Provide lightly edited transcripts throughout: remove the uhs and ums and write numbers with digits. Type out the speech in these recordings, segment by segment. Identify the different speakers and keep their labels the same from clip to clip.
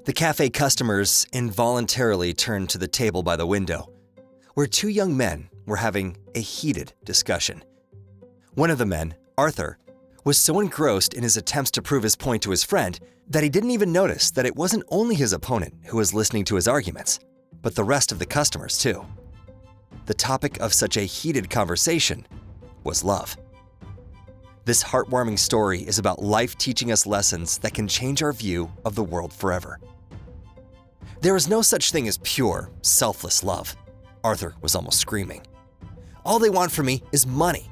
Speaker 1: The cafe customers involuntarily turned to the table by the window, where two young men were having a heated discussion. One of the men, Arthur, was so engrossed in his attempts to prove his point to his friend that he didn't even notice that it wasn't only his opponent who was listening to his arguments, but the rest of the customers too. The topic of such a heated conversation was love. This heartwarming story is about life teaching us lessons that can change our view of the world forever. There is no such thing as pure, selfless love. Arthur was almost screaming. All they want from me is money.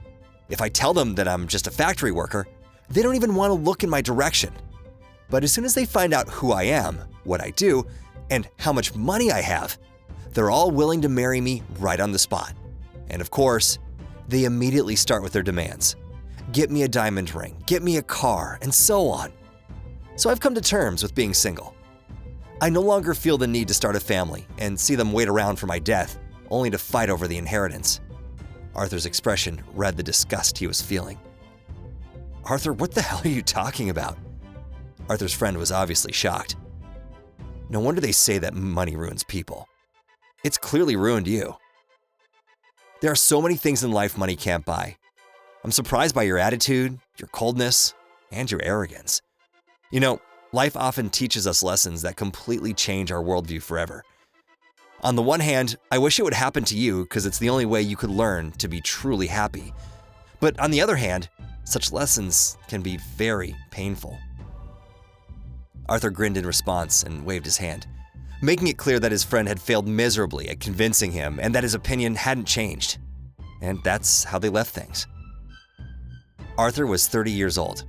Speaker 1: If I tell them that I'm just a factory worker, they don't even want to look in my direction. But as soon as they find out who I am, what I do, and how much money I have, they're all willing to marry me right on the spot. And of course, they immediately start with their demands. Get me a diamond ring, get me a car, and so on. So I've come to terms with being single. I no longer feel the need to start a family and see them wait around for my death, only to fight over the inheritance. Arthur's expression read the disgust he was feeling. Arthur, what the hell are you talking about? Arthur's friend was obviously shocked. No wonder they say that money ruins people. It's clearly ruined you. There are so many things in life money can't buy. I'm surprised by your attitude, your coldness, and your arrogance. You know, life often teaches us lessons that completely change our worldview forever. On the one hand, I wish it would happen to you because it's the only way you could learn to be truly happy. But on the other hand, such lessons can be very painful. Arthur grinned in response and waved his hand, making it clear that his friend had failed miserably at convincing him and that his opinion hadn't changed. And that's how they left things. Arthur was 30 years old.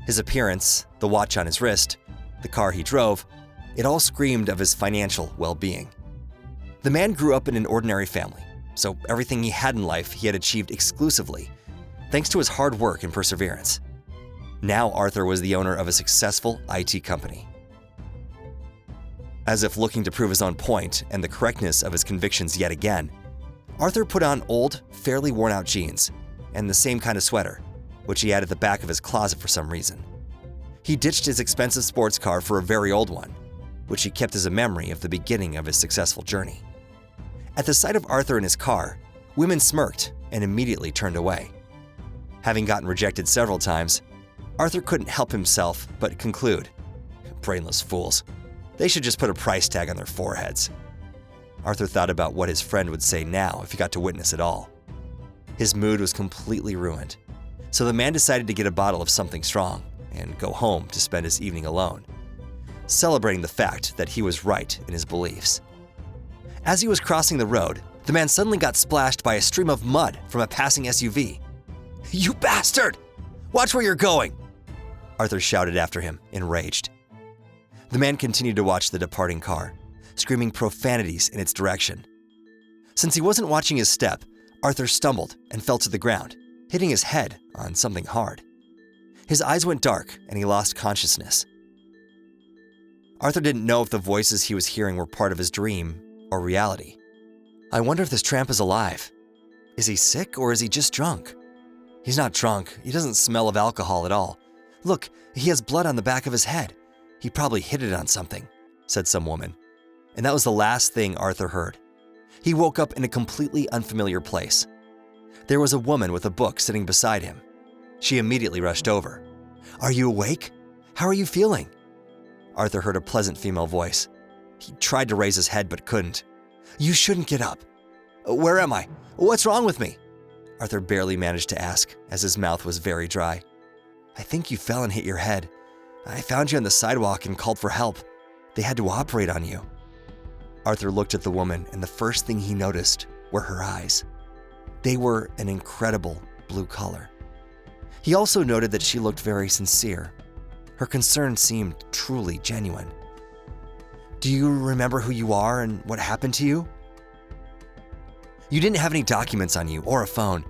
Speaker 1: His appearance, the watch on his wrist, the car he drove, it all screamed of his financial well-being. The man grew up in an ordinary family, so everything he had in life he had achieved exclusively, thanks to his hard work and perseverance. Now Arthur was the owner of a successful IT company. As if looking to prove his own point and the correctness of his convictions yet again, Arthur put on old, fairly worn-out jeans and the same kind of sweater, which he had at the back of his closet for some reason. He ditched his expensive sports car for a very old one, which he kept as a memory of the beginning of his successful journey. At the sight of Arthur in his car, women smirked and immediately turned away. Having gotten rejected several times, Arthur couldn't help himself but conclude, brainless fools, they should just put a price tag on their foreheads. Arthur thought about what his friend would say now if he got to witness it all. His mood was completely ruined, so the man decided to get a bottle of something strong and go home to spend his evening alone, celebrating the fact that he was right in his beliefs. As he was crossing the road, the man suddenly got splashed by a stream of mud from a passing SUV. "You bastard! Watch where you're going!" Arthur shouted after him, enraged. The man continued to watch the departing car, screaming profanities in its direction. Since he wasn't watching his step, Arthur stumbled and fell to the ground, hitting his head on something hard. His eyes went dark and he lost consciousness. Arthur didn't know if the voices he was hearing were part of his dream or reality. I wonder if this tramp is alive. Is he sick or is he just drunk? He's not drunk. He doesn't smell of alcohol at all. Look, he has blood on the back of his head. He probably hit it on something, said some woman. And that was the last thing Arthur heard. He woke up in a completely unfamiliar place. There was a woman with a book sitting beside him. She immediately rushed over. "Are you awake? How are you feeling?" Arthur heard a pleasant female voice. He tried to raise his head but couldn't. "You shouldn't get up." "Where am I? What's wrong with me?" Arthur barely managed to ask, as his mouth was very dry. "I think you fell and hit your head. I found you on the sidewalk and called for help. They had to operate on you." Arthur looked at the woman, and the first thing he noticed were her eyes. They were an incredible blue color. He also noted that she looked very sincere. Her concern seemed truly genuine. "Do you remember who you are and what happened to you?" "You didn't have any documents on you or a phone,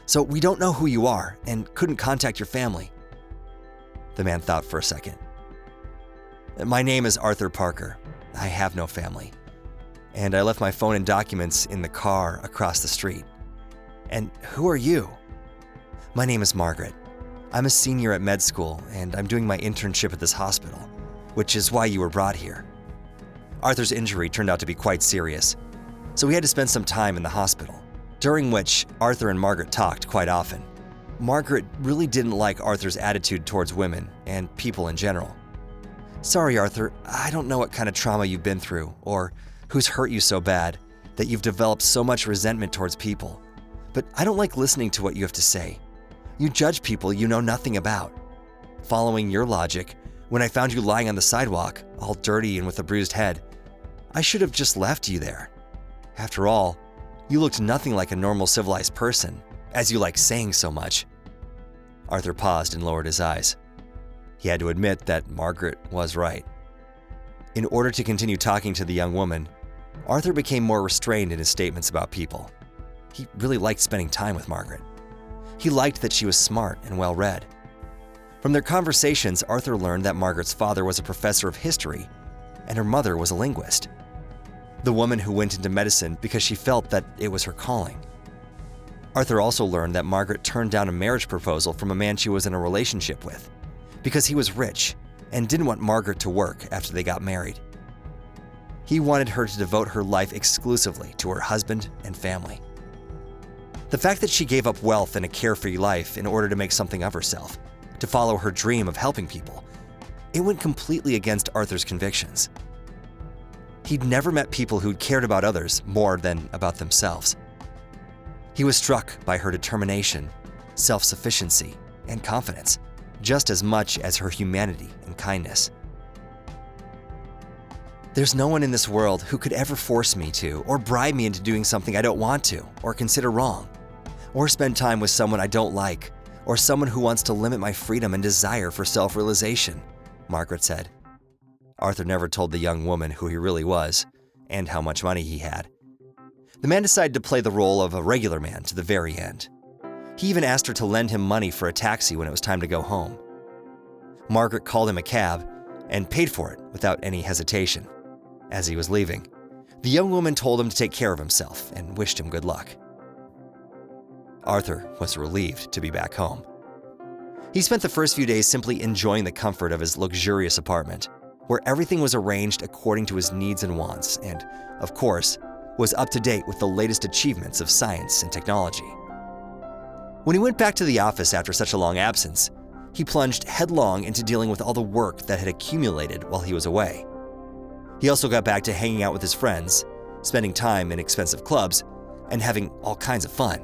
Speaker 1: so we don't know who you are and couldn't contact your family." The man thought for a second. "My name is Arthur Parker. I have no family. And I left my phone and documents in the car across the street. And who are you?" "My name is Margaret. I'm a senior at med school, and I'm doing my internship at this hospital, which is why you were brought here. Arthur's injury turned out to be quite serious, so he had to spend some time in the hospital, during which Arthur and Margaret talked quite often. Margaret really didn't like Arthur's attitude towards women and people in general. "Sorry, Arthur, I don't know what kind of trauma you've been through or who's hurt you so bad that you've developed so much resentment towards people, but I don't like listening to what you have to say. You judge people you know nothing about. Following your logic, when I found you lying on the sidewalk, all dirty and with a bruised head, I should have just left you there. After all, you looked nothing like a normal civilized person, as you like saying so much." Arthur paused and lowered his eyes. He had to admit that Margaret was right. In order to continue talking to the young woman, Arthur became more restrained in his statements about people. He really liked spending time with Margaret. He liked that she was smart and well-read. From their conversations, Arthur learned that Margaret's father was a professor of history and her mother was a linguist. The woman who went into medicine because she felt that it was her calling. Arthur also learned that Margaret turned down a marriage proposal from a man she was in a relationship with because he was rich and didn't want Margaret to work after they got married. He wanted her to devote her life exclusively to her husband and family. The fact that she gave up wealth and a carefree life in order to make something of herself, to follow her dream of helping people, it went completely against Arthur's convictions. He'd never met people who'd cared about others more than about themselves. He was struck by her determination, self-sufficiency, and confidence, just as much as her humanity and kindness. "There's no one in this world who could ever force me to or bribe me into doing something I don't want to or consider wrong, or spend time with someone I don't like, or someone who wants to limit my freedom and desire for self-realization," Margaret said. Arthur never told the young woman who he really was and how much money he had. The man decided to play the role of a regular man to the very end. He even asked her to lend him money for a taxi when it was time to go home. Margaret called him a cab and paid for it without any hesitation. As he was leaving, the young woman told him to take care of himself and wished him good luck. Arthur was relieved to be back home. He spent the first few days simply enjoying the comfort of his luxurious apartment, where everything was arranged according to his needs and wants and, of course, was up to date with the latest achievements of science and technology. When he went back to the office after such a long absence, he plunged headlong into dealing with all the work that had accumulated while he was away. He also got back to hanging out with his friends, spending time in expensive clubs, and having all kinds of fun.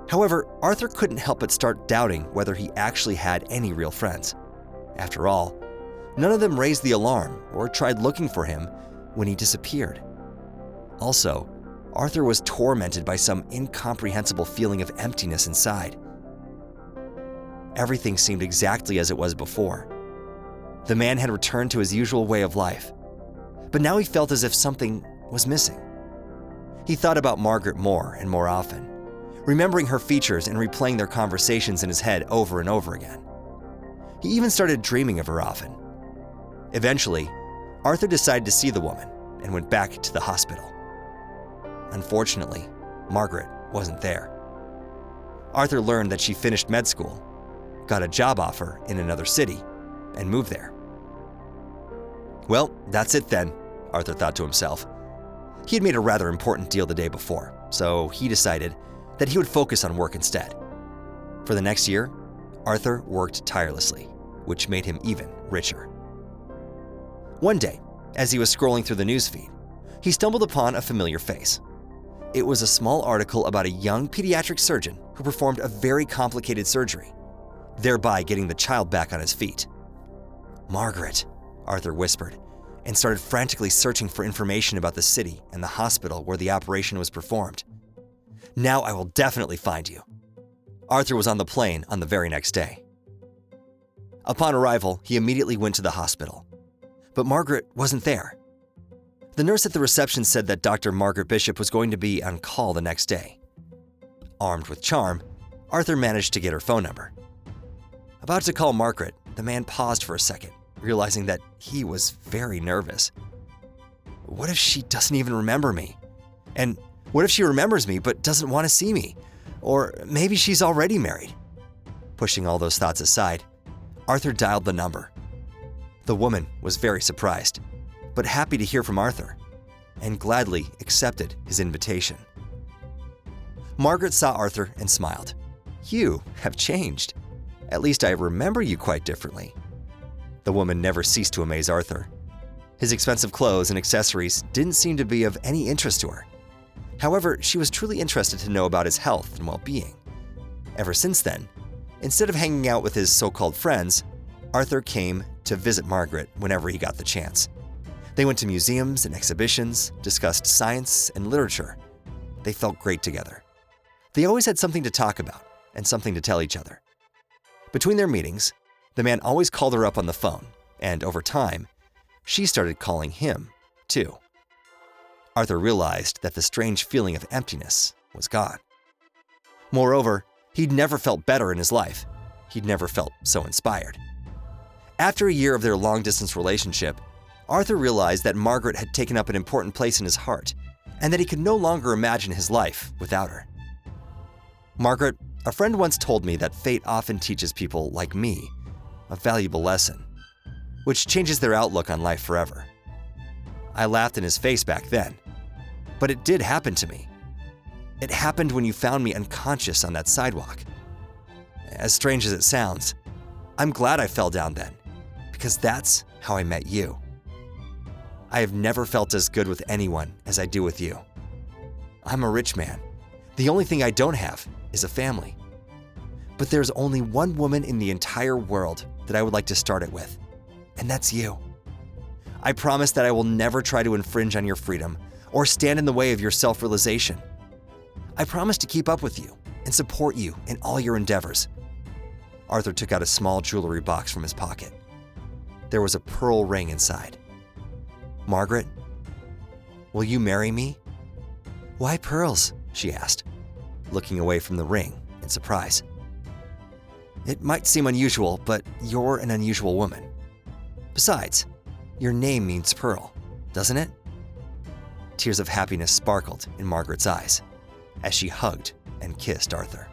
Speaker 1: However, Arthur couldn't help but start doubting whether he actually had any real friends. After all, none of them raised the alarm or tried looking for him when he disappeared. Also, Arthur was tormented by some incomprehensible feeling of emptiness inside. Everything seemed exactly as it was before. The man had returned to his usual way of life, but now he felt as if something was missing. He thought about Margaret more and more often, remembering her features and replaying their conversations in his head over and over again. He even started dreaming of her often. Eventually, Arthur decided to see the woman and went back to the hospital. Unfortunately, Margaret wasn't there. Arthur learned that she finished med school, got a job offer in another city, and moved there. Well, that's it then, Arthur thought to himself. He had made a rather important deal the day before, so he decided that he would focus on work instead. For the next year, Arthur worked tirelessly, which made him even richer. One day, as he was scrolling through the newsfeed, he stumbled upon a familiar face. It was a small article about a young pediatric surgeon who performed a very complicated surgery, thereby getting the child back on his feet. "Margaret," Arthur whispered, and started frantically searching for information about the city and the hospital where the operation was performed. "Now I will definitely find you." Arthur was on the plane on the very next day. Upon arrival, he immediately went to the hospital. But Margaret wasn't there. The nurse at the reception said that Dr. Margaret Bishop was going to be on call the next day. Armed with charm, Arthur managed to get her phone number. About to call Margaret, the man paused for a second, realizing that he was very nervous. What if she doesn't even remember me? And what if she remembers me but doesn't want to see me? Or maybe she's already married. Pushing all those thoughts aside, Arthur dialed the number. The woman was very surprised. but happy to hear from Arthur, and gladly accepted his invitation. Margaret saw Arthur and smiled. "You have changed. At least I remember you quite differently." The woman never ceased to amaze Arthur. His expensive clothes and accessories didn't seem to be of any interest to her. However, she was truly interested to know about his health and well-being. Ever since then, instead of hanging out with his so-called friends, Arthur came to visit Margaret whenever he got the chance. They went to museums and exhibitions, discussed science and literature. They felt great together. They always had something to talk about and something to tell each other. Between their meetings, the man always called her up on the phone, and over time, she started calling him, too. Arthur realized that the strange feeling of emptiness was gone. Moreover, he'd never felt better in his life. He'd never felt so inspired. After a year of their long-distance relationship, Arthur realized that Margaret had taken up an important place in his heart, and that he could no longer imagine his life without her. "Margaret, a friend once told me that fate often teaches people like me a valuable lesson, which changes their outlook on life forever." I laughed in his face back then, but it did happen to me. It happened when you found me unconscious on that sidewalk. As strange as it sounds, I'm glad I fell down then, because that's how I met you. I have never felt as good with anyone as I do with you. I'm a rich man. The only thing I don't have is a family. But there's only one woman in the entire world that I would like to start it with, and that's you. I promise that I will never try to infringe on your freedom or stand in the way of your self-realization. I promise to keep up with you and support you in all your endeavors. Arthur took out a small jewelry box from his pocket. There was a pearl ring inside. "Margaret, will you marry me?" "Why pearls?" she asked, looking away from the ring in surprise. "It might seem unusual, but you're an unusual woman. Besides, your name means pearl, doesn't it?" Tears of happiness sparkled in Margaret's eyes as she hugged and kissed Arthur.